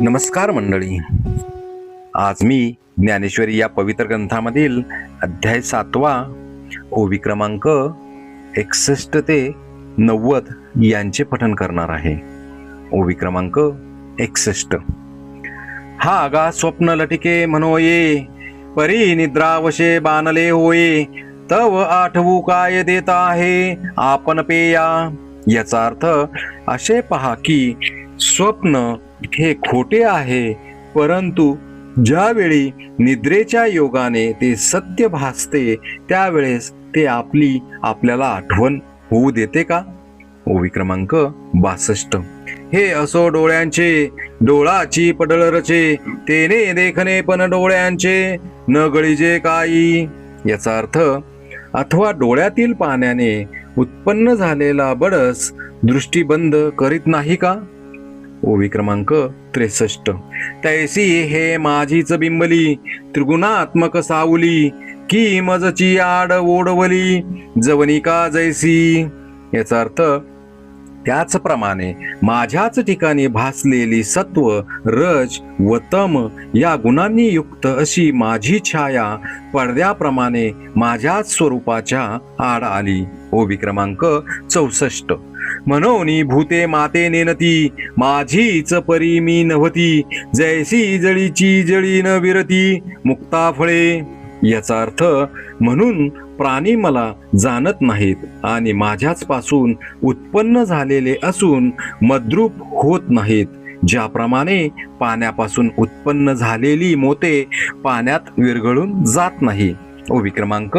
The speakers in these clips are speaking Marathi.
नमस्कार मंडळी. आज मी ज्ञानेश्वरी या पवित्र ग्रंथामधील अध्याय 7वा ओवी क्रमांक 61 ते 90 यांचे पठण करणार आहे. ओवी क्रमांक 61. हा गा स्वप्न लटिके म्हणोये, परी निद्रावशे बानले होये, तव आठवू काय देता आहे आपण पेया. याचा अर्थ असे पहा की स्वप्न हे खोटे आहे, परंतु ज्यावेळी निद्रेच्या योगाने ते सत्य भासते त्यावेळेस ते आपल्याला आठवण होऊ देते का. ओवी क्रमांक 62. हे असो डोळ्यांचे डोळाची पडळ रचे, तेने देखणे पण डोळ्यांचे न गळीजे काही. याचा अर्थ अथवा डोळ्यातील पाण्याने उत्पन्न झालेला बडस दृष्टी बंद करीत नाही का. ओवी क्रमांक 63. तैसी हे माझीच बिंबली, त्रिगुणात्मक सावली, की मजची आड ओढवली, जवनिका जैसी. याचा अर्थ त्याचप्रमाणे माझ्याच ठिकाणी भासलेली सत्व, रज व तम या गुणांनी युक्त अशी माझी छाया पडद्याप्रमाणे माझ्याच स्वरूपाच्या आड आली. ओवी क्रमांक 64. मनोनी भूते माते नेनती, माझीच परी मी नव्हती, जैसी जळीची जळी न विरती, मुक्ता फळे. याचा अर्थ म्हणून प्राणी मला जाणत नाहीत आणि माझ्याच पासून उत्पन्न झालेले असून मद्रूप होत नाहीत, ज्याप्रमाणे पाण्यापासून उत्पन्न झालेली मोते पाण्यात विरघळून जात नाही. ओवी क्रमांक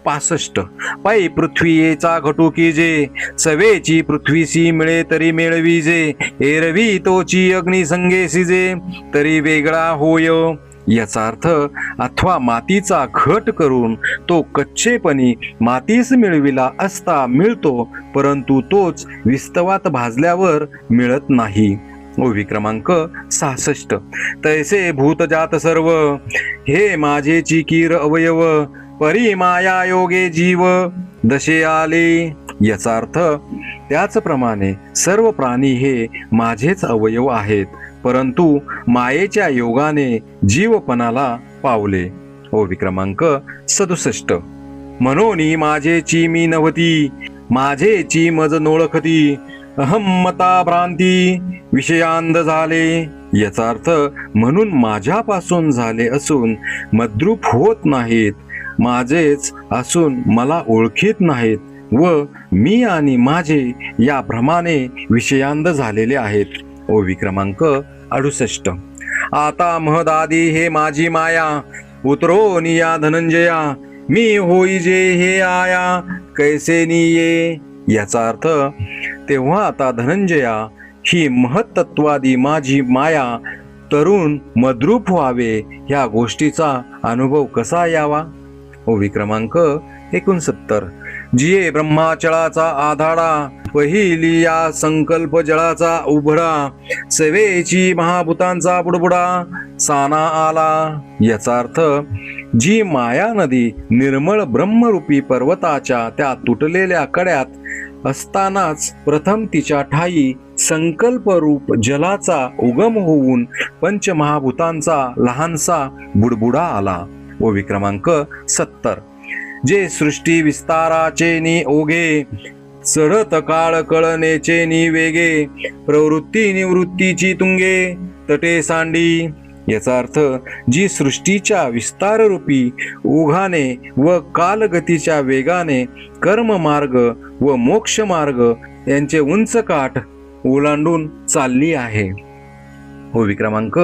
65. पै पृथ्वीचा घटुकी जे, सवेची पृथ्वीसी मिळे तरी मिळवी जे, एरवी तोची अग्नी संगेसी जे, तरी वेगळा होय. याचा अर्थ अथवा मातीचा घट करून तो कच्चेपणी मातीस मिळविला असता मिळतो, परंतु तोच विस्तवात भाजल्यावर मिळत नाही. ओवी क्रमांक 66. तैसे भूतजात सर्व, हे माझे चिकीर अवयव, परी माया योगे जीव दशे आले. याचा अर्थ त्याचप्रमाणे सर्व प्राणी हे माझेच अवयव आहेत, परंतु मायेच्या योगाने जीवपणाला पावले. ओवी क्रमांक 67. मनोनी माझेची मी नव्हती, माझेची मज नोळखती, अहम्मता भ्रांती विषयांध झाले. याचा अर्थ म्हणून माझ्यापासून झाले असून मद्रूप होत नाहीत, माझेच असून मला ओळखीत नाहीत व मी आणि माझे या भ्रमाने विषयांध झालेले आहेत. ओवी क्रमांक 68. आता महदादी हे माझी माया, उतरो निया धनंजया, मी होई जे हे आया कैसे निये. याचा अर्थ तेव्हा आता धनंजया ही महत्त्वादी माझी माया तरुण मद्रूप व्हावे ह्या गोष्टीचा अनुभव कसा यावा. ओवी क्रमांक 69. जिये ब्रह्माचळाचा आधाडा, पहिली या संकल्प जळाचा उभडा, सवेची महाभूतांचा बुडबुडा साना आला. याचा अर्थ जी माया नदी निर्मळ ब्रह्मरूपी पर्वताच्या त्या तुटलेल्या कड्यात असतानाच प्रथम तिच्या ठाई संकल्परूप जलाचा उगम होऊन पंचमहाभूतांचा लहानसा बुडबुडा आला. ओवी क्रमांक 70. जे सृष्टी विस्ताराचे नि ओगे, चढत काळ कळनेचे नि वेगे, प्रवृत्ती निवृत्तीची तुंगे तटे सांडी. याचा अर्थ जी सृष्टीच्या विस्ताररूपी ओघाने व कालगतीच्या वेगाने कर्ममार्ग व मोक्षमार्ग यांचे उंच काठ ओलांडून चालली आहे. ओवी क्रमांक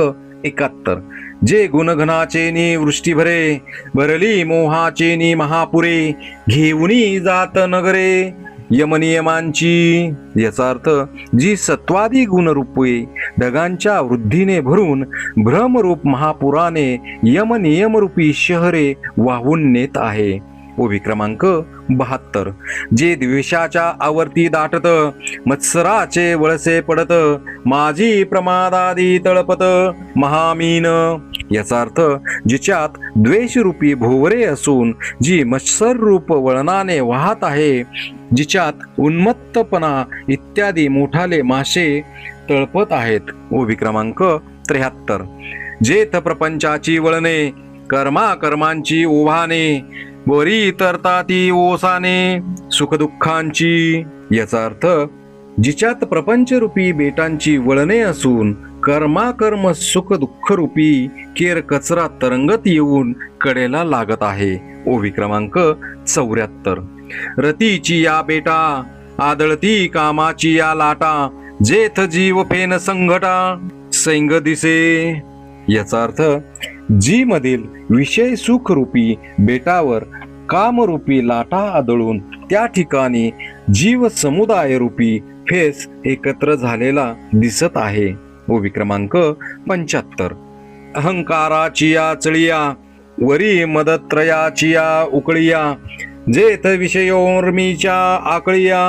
71. जे गुणघनाचे नि वृष्टी भरे, भरली मोहाचे नि महापुरे, घेऊनी जात नगरे यमनियमांची. याचा अर्थ जी सत्वादी गुणरूपे ढगांच्या वृद्धीने भरून भ्रमरूप महापुराने यमनियमरूपी शहरे वाहून नेत आहे. ओवी क्रमांक 72. जे द्वेषाच्या आवर्ती दाटत, मत्सराचे वळसे पडत, माझी प्रमादादी तळपत महामीन. याचा अर्थ जिच्यात द्वेषरूपी भोवरे असून जी मत्सर रूप वळणाने वाहत आहे, जिच्यात उन्मत्तपणा इत्यादी मोठाले मासे तळपत आहेत. ओवी क्रमांक 73. जेथ प्रपंचाची वळणे कर्मांची ओव्हाने वरी तरता ती ओसाने सुखदुःखांची. याचा अर्थ जिच्यात प्रपंच रूपी बेटांची वळणे असून कर्म सुख दुःख रूपी केर कचरा तरंगत येऊन कडेला लागत आहे. ओवी क्रमांक 74. रतीची या बेटा आदळती कामाची या लाटा जेथ जीव फेन संघटा सैंग दिसे. याचा अर्थ जी मधील विषय सुख रूपी बेटावर कामरूपी लाटा आदळून त्या ठिकाणी जीव समुदाय रूपी फेस एकत्र झालेला दिसत आहे. ओवी क्रमांक 75. अहंकाराची या चळिया वरी मदत्रयाची या उकळिया जेथ विषयोर्मीच्या आकळिया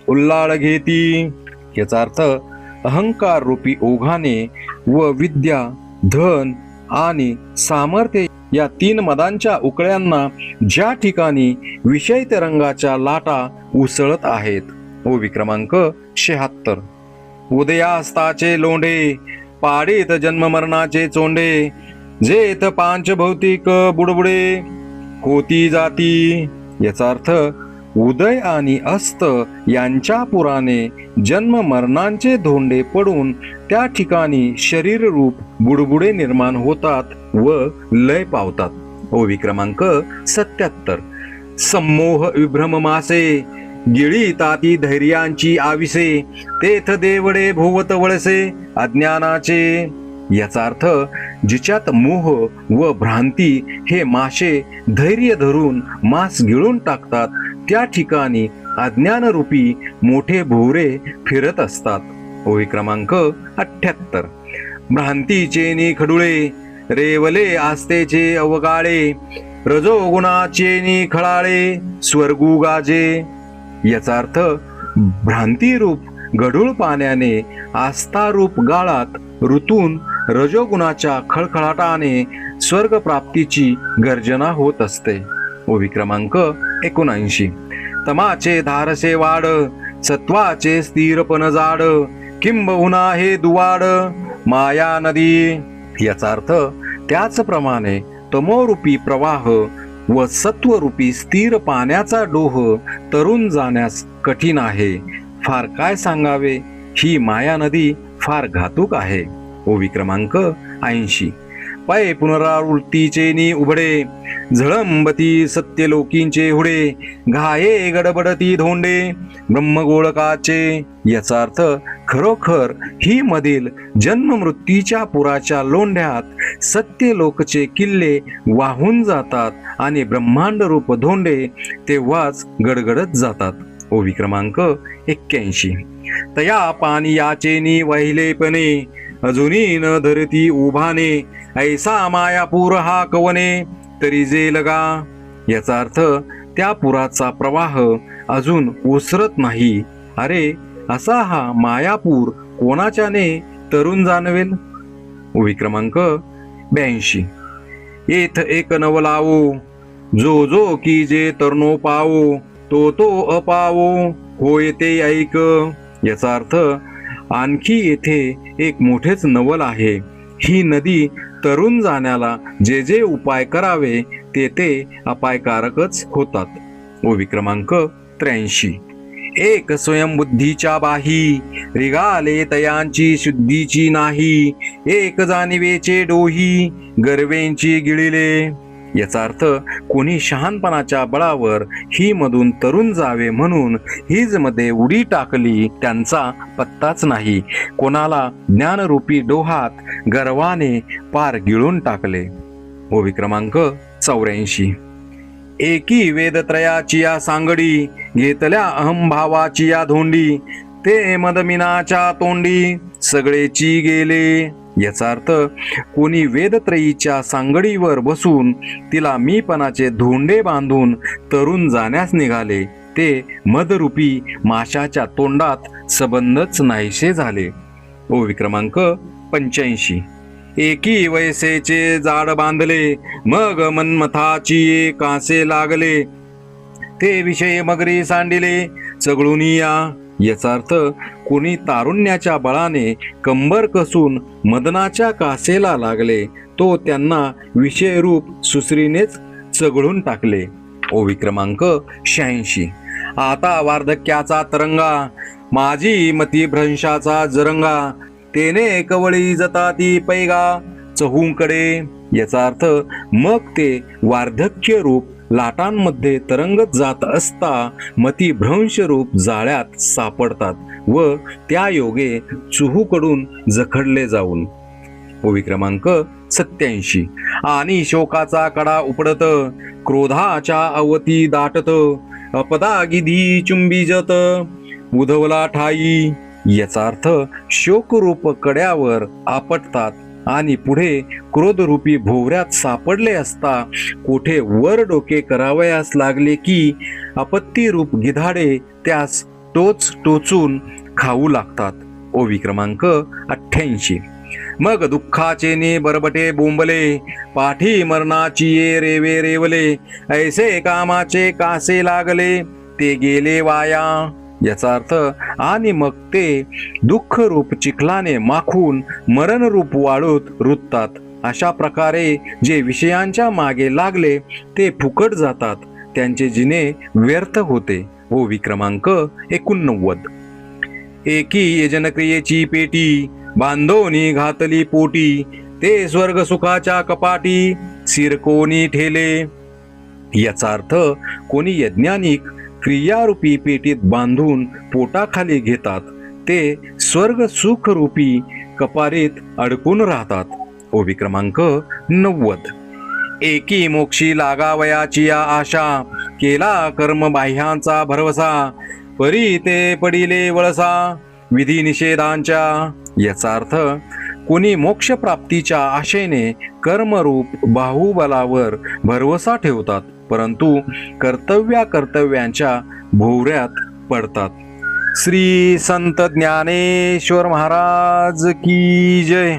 उल्लाळ घेती. याचा अर्थ अहंकार रूपी ओघाने व विद्या धन आणि सामर्थ्य या 3 मदांच्या उकळ्यांना ज्या ठिकाणी विषय तरंगाच्या लाटा उसळत आहेत. ओवी क्रमांक 76. उदयास्ताचे लोंढे पाडीत जन्म मरणाचे चोंडे जेथ पांच भौतिक बुडबुडे होती जाती. याचा अर्थ उदय आणि अस्त यांच्या पुराने जन्म मरणांचे धोंडे पडून त्या ठिकाणी शरीर रूप बुडबुडे निर्माण होतात व लय पावतात. ओवी क्रमांक 77. सम्मोह विभ्रम मासे गिळी ताती धैर्यांची आविसे तेथ देवडे भोवत वळसे अज्ञानाचे. याचा अर्थ जिच्यात मोह व भ्रांती हे मासे धैर्य धरून मांस गिळून टाकतात त्या ठिकाणी अज्ञानरूपी मोठे भोवरे फिरत असतात. ओवी क्रमांक 78. भ्रांतीचे नि खडुळे रेवले आस्तेचे अवगाळे रजोगुणाचे नि खळाळे स्वर्गू गाजे. याचा अर्थ भ्रांतीरूप गढूळ पाण्याने आस्थारूप गाळात ऋतून रजोगुणाच्या खळखळाटाने स्वर्ग प्राप्तीची गर्जना होत असते. ओवी क्रमांक 79. तमाचे धारसे वाड सत्वाचे स्थिरपण जाड किंबहुना हे दुवाड माया नदी. याचा अर्थ त्याचप्रमाणे तमोरूपी प्रवाह व सत्वरूपी स्थिर पाण्याचा डोह तरुण जाण्यास कठीण आहे. फार काय सांगावे, ही माया नदी फार घातक आहे. ओवी क्रमांक 80. पै पुनरावृत्तीचे नि उघडे झळंबती सत्यलोकींचे हुडे घाये गडबडती धोंडे ब्रह्मगोळकाचे. याचा अर्थ खरोखर ही मधील जन्म मृत्यूच्या पुराच्या लोंढ्यात सत्यलोकचे किल्ले वाहून जातात आणि ब्रह्मांड रूप धोंडे तेव्हाच गडगडत जातात. ओवी क्रमांक 81. तया पानियाचे नि वहिलेपणे अजूनी न धरती उभाने ऐसा मायापूर हा कवने तरी जे लगा. याचा अर्थ त्या पुराचा प्रवाह अजून ओसरत नाही. अरे असा हा मायापूर कोणाच्याने तरुण जाणवेल. ओवी क्रमांक 82. येथ एक नव लावो जो जो की जे तरुणो पावो तो अपावो होय ते ऐक. याचा अर्थ आणखी येथे एक मोठेच नवल आहे. ही नदी तरुण जाण्याला जे जे उपाय करावे ते ते अपायकारकच होतात. ओवी क्रमांक 83. एक स्वयंबुद्धीच्या बाही रिगाले तयांची शुद्धीची नाही एक जाणीवेचे डोही गर्वेंची गिळिले. याचा अर्थ कोणी शहाणपणाच्या बळावर ही मधून तरुण जावे म्हणून हीज मध्ये उडी टाकली त्यांचा पत्ताच नाही. कोणाला ज्ञानरूपी डोहात गर्वाने पार गिळून टाकले. ओवी क्रमांक 84. एकी वेदत्रयाची या सांगडी घेतल्या अहंभावाची या धोंडी ते मदमिनाच्या तोंडी सगळेची गेले. याचा अर्थ कोणी वेदत्रयीच्या सांगडीवर बसून तिला मीपणाचे धोंडे बांधून तरुण जाण्यास निघाले ते मदरूपी माशाच्या तोंडात सबंधच नाहीसे झाले. ओवी क्रमांक 85. एकी वैसेचे जाड बांधले मग मन्मथाची कासे लागले ते विषय मगरी सांडिले चगळून या. याचा अर्थ कोणी तारुण्याच्या बळाने कंबर कसून मदनाच्या कासेला लागले, तो त्यांना विषयरूप सुसरीनेच चघळून टाकले. ओवी क्रमांक 86. आता वार्धक्याचा तरंगा, माझी मती भ्रंशाचा जरंगा, तेने कवळी जता ती पैगा चहूकडे. याचा अर्थ मग ते वार्धक्य रूप लाटांमध्ये तरंगत जात असता मतिभ्रंश रूप जाळ्यात सापडतात व त्या योगे चुहूकडून जखडले जाऊन. ओवी क्रमांक 87. आणि शोकाचा कडा उपडत, क्रोधाच्या अवती दाटत, अपदागिधी चुंबीजत, उधवला ठाई. याचा अर्थ शोकरूप कड्यावर आपटतात आणि पुढे क्रोधरूपी भोवऱ्यात सापडले असता कोठे वर डोके करावयास लागले की आपत्तीरूप गिधाडे त्यास टोच टोचून खाऊ लागतात. ओवी क्रमांक 88. मग दुःखाचे ने बरबटे बोंबले, पाठी मरणाची ये रेवे रेवले, ऐसे कामाचे कासे लागले, ते गेले वाया. याचा अर्थ आणि मग ते दुःख रूप चिखलाने माखून मरण रूप वाळूत रुततात. अशा प्रकारे जे विषयांच्या मागे लागले ते फुकट जातात, त्यांचे जिने व्यर्थ होते. ओवी क्रमांक 89. एकी यजनक्रियेची पेटी, बांधोनी घातली पोटी, ते स्वर्ग सुखाच्या कपाटी, सिरकोनी ठेले. याचा अर्थ कोणी यज्ञानिक क्रियारूपी पेटीत बांधून पोटाखाली घेतात, ते स्वर्ग सुख रूपी कपारीत अडकून राहतात. ओवी क्रमांक 90. एकी मोक्षी लागावयाची या आशा, केला कर्म बाह्यांचा भरवसा, परी ते पडिले वळसा, विधी निषेधांच्या. याचा अर्थ कोणी मोक्ष प्राप्तीच्या आशेने कर्मरूप बाहुबलावर भरवसा ठेवतात, परंतु कर्तव्यांच्या भोवऱ्यात पडतात. श्री संत ज्ञानेश्वर महाराज की जय.